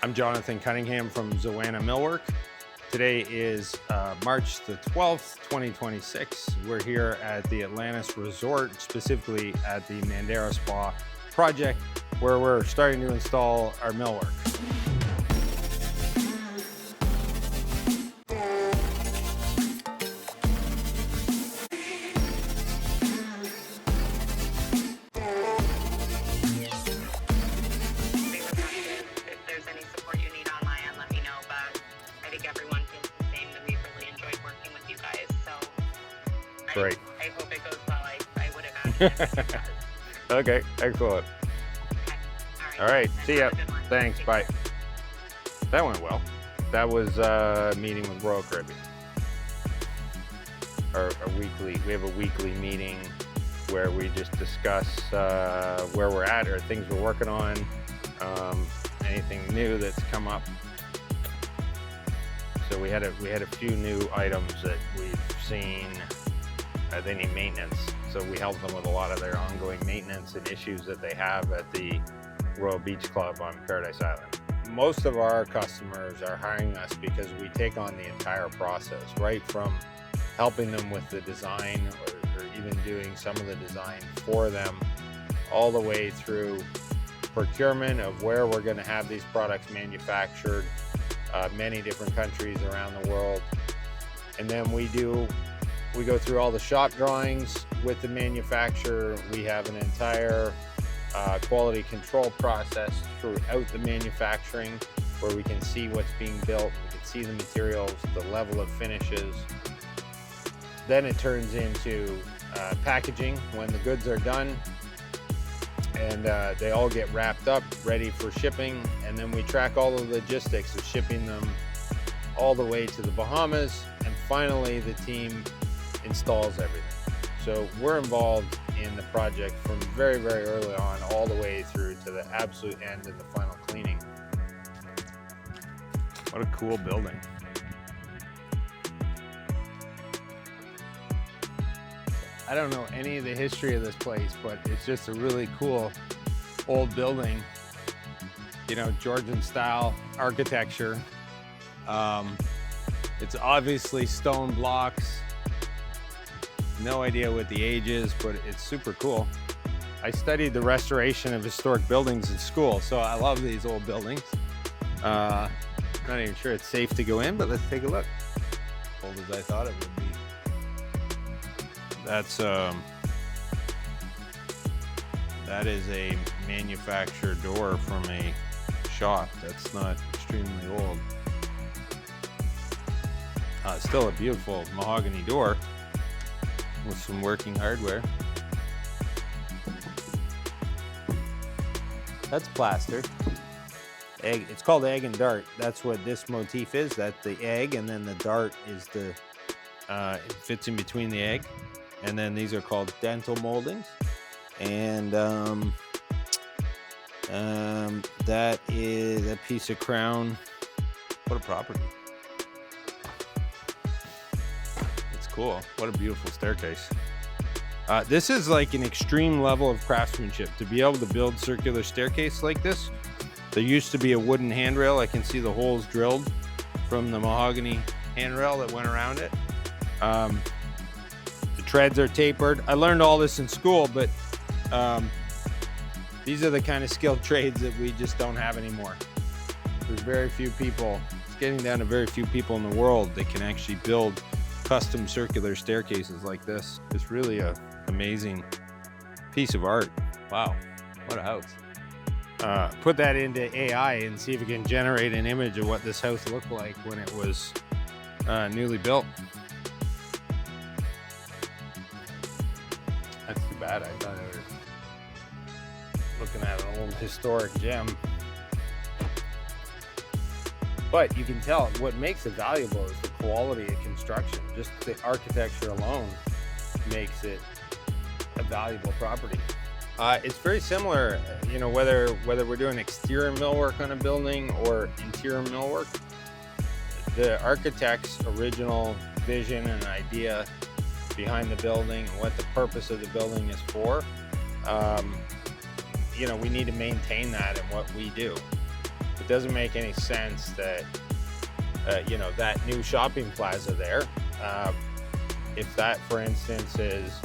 I'm Jonathan Cunningham from Xoana Millwork. Today is March the 12th, 2026. We're here at the Atlantis Resort, specifically at the Mandara Spa project, where we're starting to install our millwork. Great. I hope it goes well. I would imagine. Okay, excellent. Okay. All right, see ya. Have a good one. Thanks, Take bye. care. That went well. That was a meeting with Royal Caribbean. We have a weekly meeting where we just discuss where we're at or things we're working on, anything new that's come up. So we had a few new items that we've seen. They need maintenance, so we help them with a lot of their ongoing maintenance and issues that they have at the Royal Beach Club on Paradise Island. Most of our customers are hiring us because we take on the entire process, right from helping them with the design or even doing some of the design for them, all the way through procurement of where we're going to have these products manufactured, many different countries around the world. And then we go through all the shop drawings with the manufacturer. We have an entire quality control process throughout the manufacturing where we can see what's being built, we can see the materials, the level of finishes. Then it turns into packaging when the goods are done, and they all get wrapped up, ready for shipping. And then we track all the logistics of shipping them all the way to the Bahamas. And finally, the team installs everything. So we're involved in the project from very, very early on, all the way through to the absolute end and the final cleaning. What a cool building. I don't know any of the history of this place, but it's just a really cool old building. You know, Georgian style architecture. It's obviously stone blocks. No idea what the age is, but it's super cool. I studied the restoration of historic buildings in school, so I love these old buildings. Not even sure it's safe to go in, but let's take a look. Old as I thought it would be. That is a manufactured door from a shop. That's not extremely old. Still a beautiful mahogany door with some working hardware. That's plaster. Egg. It's called egg and dart. That's what this motif is. That's the egg, and then the dart is the. It fits in between the egg, and then these are called dental moldings. And that is a piece of crown. What a property. Cool. What a beautiful staircase. This is like an extreme level of craftsmanship to be able to build circular staircase like this. There used to be a wooden handrail. I can see the holes drilled from the mahogany handrail that went around it. The treads are tapered. I learned all this in school, but these are the kind of skilled trades that we just don't have anymore. There's very few people. It's getting down to very few people in the world that can actually build custom circular staircases like this. It's really an amazing piece of art. Wow, what a house. Put that into AI and see if it can generate an image of what this house looked like when it was newly built. That's too bad. I thought I was looking at an old historic gem. But you can tell what makes it valuable is the quality of construction. Just the architecture alone makes it a valuable property. It's very similar, you know, whether we're doing exterior millwork on a building or interior millwork. The architect's original vision and idea behind the building and what the purpose of the building is for, you know, we need to maintain that in what we do. it doesn't make any sense that that new shopping plaza there, if that, for instance, is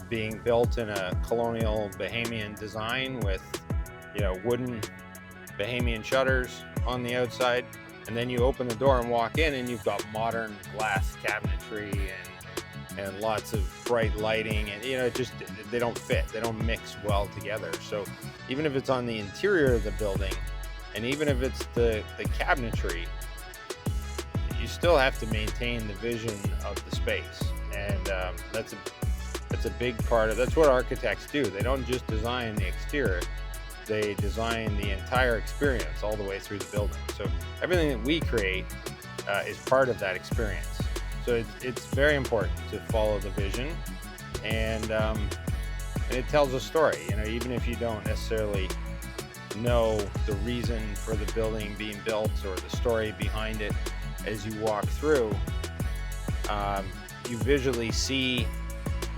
being built in a colonial Bahamian design with wooden Bahamian shutters on the outside, and then you open the door and walk in and you've got modern glass cabinetry and lots of bright lighting, and they don't fit, they don't mix well together. So even if it's on the interior of the building, and even if it's the cabinetry, you still have to maintain the vision of the space. And that's a big part of, that's what architects do. They don't just design the exterior, they design the entire experience all the way through the building. So everything that we create is part of that experience. So it's very important to follow the vision, and it tells a story. Even if you don't necessarily know the reason for the building being built or the story behind it, as you walk through, you visually see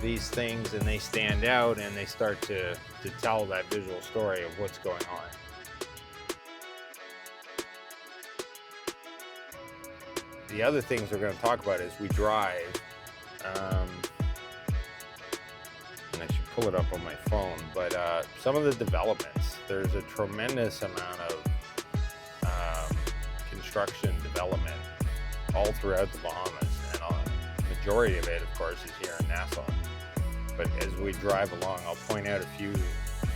these things and they stand out and they start to tell that visual story of what's going on. The other things we're going to talk about as we drive, and I should pull it up on my phone, but some of the developments, there's a tremendous amount of construction development all throughout the Bahamas, and the majority of it, of course, is here in Nassau. But as we drive along, I'll point out a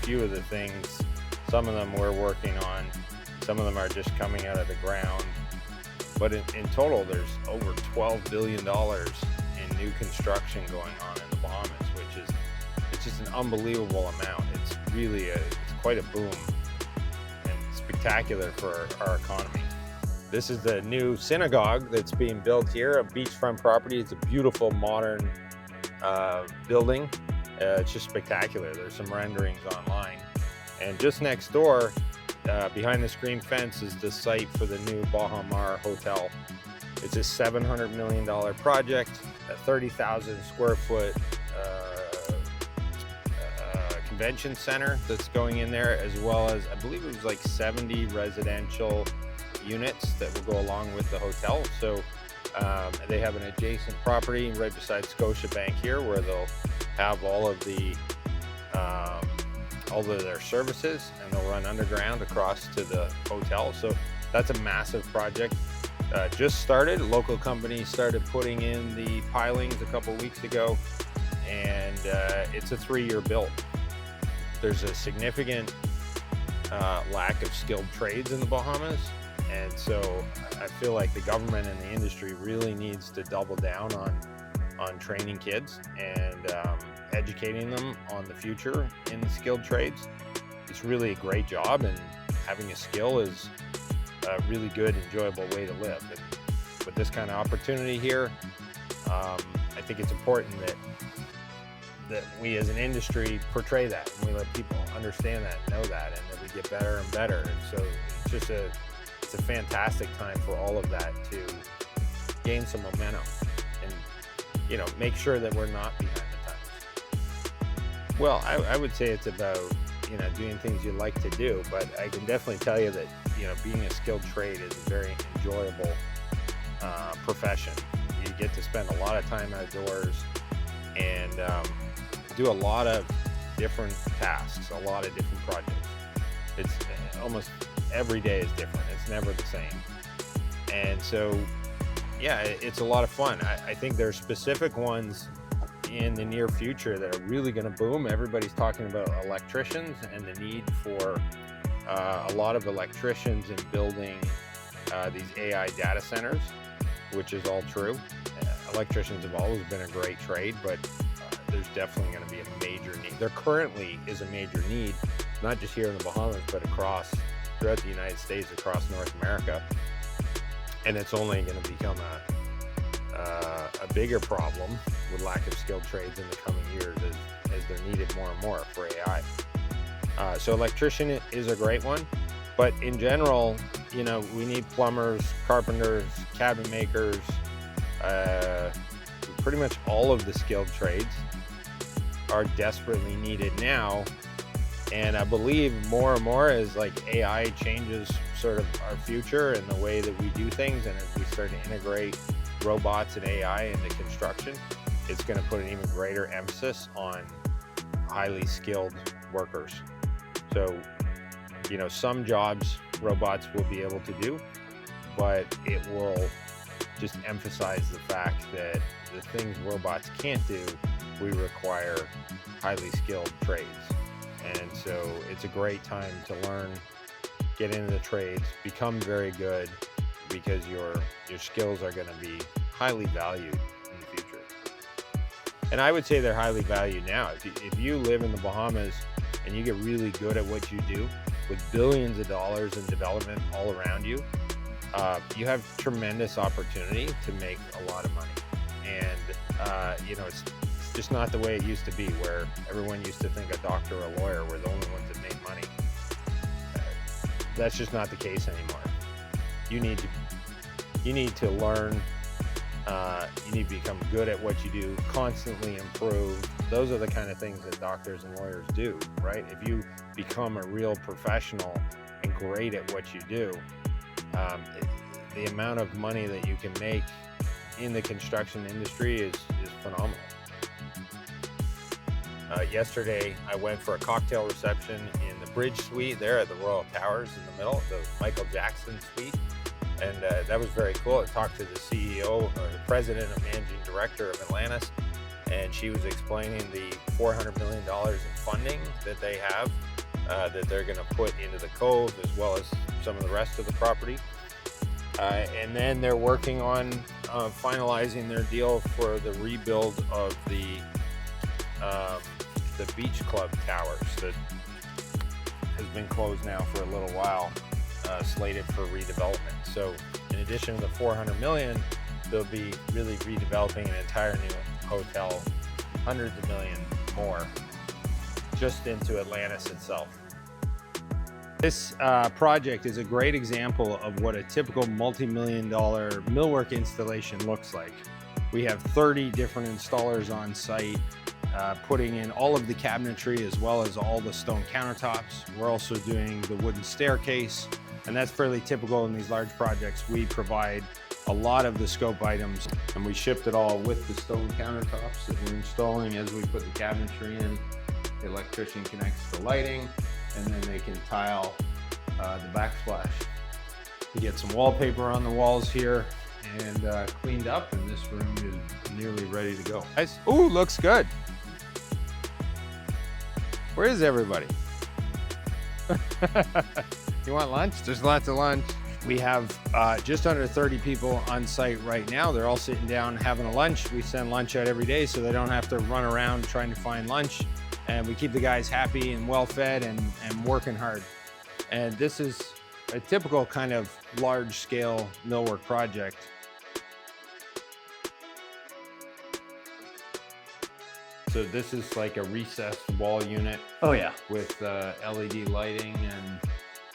few of the things. Some of them we're working on, some of them are just coming out of the ground. But in total, there's over $12 billion in new construction going on in the Bahamas, which is, it's just an unbelievable amount. It's really it's quite a boom and spectacular for our economy. This is the new synagogue that's being built here, a beachfront property. It's a beautiful modern building. It's just spectacular. There's some renderings online. And just next door, behind the screen fence, is the site for the new Baha Mar Hotel. It's a $700 million project, a 30,000 square foot convention center that's going in there, as well as, I believe it was like 70 residential units that will go along with the hotel. So they have an adjacent property right beside Scotiabank here, where they'll have all of their services, and they'll run underground across to the hotel. So that's a massive project. Just started. Local companies started putting in the pilings a couple weeks ago, and it's a 3-year build. There's a significant lack of skilled trades in the Bahamas, and so I feel like the government and the industry really needs to double down on training kids and educating them on the future in the skilled trades. It's really a great job, and having a skill is a really good, enjoyable way to live. And with this kind of opportunity here, I think it's important that we as an industry portray that, and we let people understand that, know that, and that we get better and better. And so it's just it's a fantastic time for all of that to gain some momentum and make sure that we're not behind the times. Well, I would say it's about doing things you like to do, but I can definitely tell you that being a skilled trade is a very enjoyable profession. You get to spend a lot of time outdoors and do a lot of different tasks, a lot of different projects. It's almost every day is different. It's never the same. And so, yeah, it's a lot of fun. I think there's specific ones in the near future that are really going to boom. Everybody's talking about electricians and the need for a lot of electricians in building these AI data centers, which is all true. Electricians have always been a great trade, but there's definitely going to be a major need. There currently is a major need, not just here in the Bahamas, but throughout the United States, across North America. And it's only going to become a bigger problem with lack of skilled trades in the coming years as they're needed more and more for AI. So electrician is a great one, but in general, we need plumbers, carpenters, cabinet makers, pretty much all of the skilled trades are desperately needed now. And I believe more and more as AI changes sort of our future and the way that we do things, and as we start to integrate robots and AI into construction, it's going to put an even greater emphasis on highly skilled workers. So, you know, some jobs robots will be able to do, but it will just emphasize the fact that the things robots can't do, we require highly skilled trades. And so it's a great time to learn, get into the trades, become very good, because your skills are going to be highly valued in the future. And I would say they're highly valued now. If you live in the Bahamas and you get really good at what you do, with billions of dollars in development all around you, you have tremendous opportunity to make a lot of money. And you know, it's just not the way it used to be, where everyone used to think a doctor or a lawyer were the only ones that made money. That's just not the case anymore. You need to learn. You need to become good at what you do, constantly improve. Those are the kind of things that doctors and lawyers do, right? If you become a real professional and great at what you do, the amount of money that you can make in the construction industry is phenomenal. Yesterday, I went for a cocktail reception in the Bridge Suite there at the Royal Towers in the middle, the Michael Jackson Suite. And that was very cool. I talked to the CEO, or the president and managing director of Atlantis, and she was explaining the $400 million in funding that they have, that they're going to put into the cove, as well as some of the rest of the property. And then they're working on finalizing their deal for the rebuild of the beach club towers that has been closed now for a little while, slated for redevelopment. So in addition to the 400 million, they'll be really redeveloping an entire new hotel, hundreds of millions more, just into Atlantis itself. This project is a great example of what a typical multi-million-dollar millwork installation looks like. We have 30 different installers on site, putting in all of the cabinetry as well as all the stone countertops. We're also doing the wooden staircase, and that's fairly typical in these large projects. We provide a lot of the scope items, and we shipped it all with the stone countertops that we're installing. As we put the cabinetry in, the electrician connects the lighting, and then they can tile the backsplash. We get some wallpaper on the walls here and cleaned up, and this room is nearly ready to go. Guys, ooh, looks good. Where is everybody? You want lunch? There's lots of lunch. We have just under 30 people on site right now. They're all sitting down having a lunch. We send lunch out every day so they don't have to run around trying to find lunch. And we keep the guys happy and well fed and working hard. And this is a typical kind of large scale millwork project. So this is like a recessed wall unit. Oh yeah. With LED lighting, and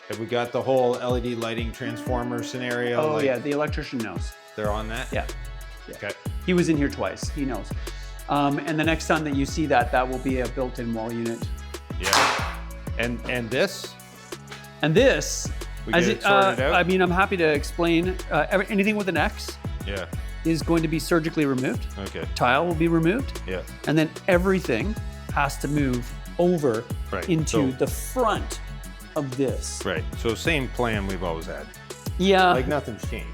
have we got the whole LED lighting transformer scenario? Oh yeah, the electrician knows. They're on that? Yeah. Okay. He was in here twice, he knows. And the next time that you see that, that will be a built-in wall unit. Yeah. And this? And this, we get it sorted out? I mean, I'm happy to explain. Anything with an X Yeah. is going to be surgically removed. Okay. Tile will be removed. Yeah. And then everything has to move over into the front of this. Right. So same plan we've always had. Yeah. Like nothing's changed.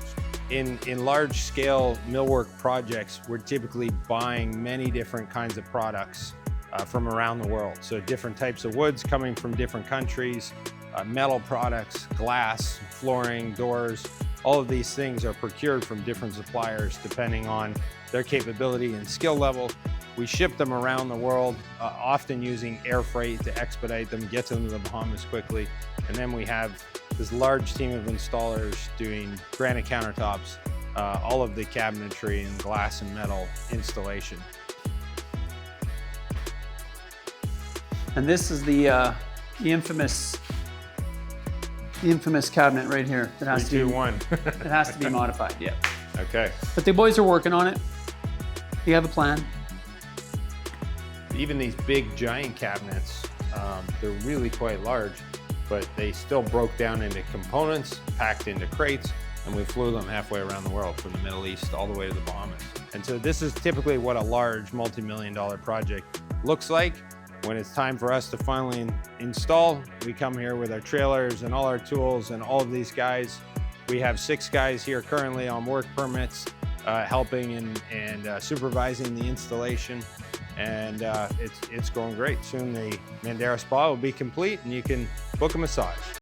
In large scale millwork projects, we're typically buying many different kinds of products from around the world. So different types of woods coming from different countries, metal products, glass, flooring, doors. All of these things are procured from different suppliers depending on their capability and skill level. We ship them around the world, often using air freight to expedite them, get them to the Bahamas quickly. And then we have this large team of installers doing granite countertops, all of the cabinetry and glass and metal installation. And this is the infamous cabinet right here that has 3, 2, to 1. it has to be modified. Yeah. Okay. But the boys are working on it. We have a plan. Even these big giant cabinets, they're really quite large. but they still broke down into components, packed into crates, and we flew them halfway around the world from the Middle East all the way to the Bahamas. And so this is typically what a large multi-million-dollar project looks like. When it's time for us to finally install, we come here with our trailers and all our tools and all of these guys. We have 6 guys here currently on work permits, helping and supervising the installation. And it's going great. Soon the Mandara spa will be complete and you can book a massage.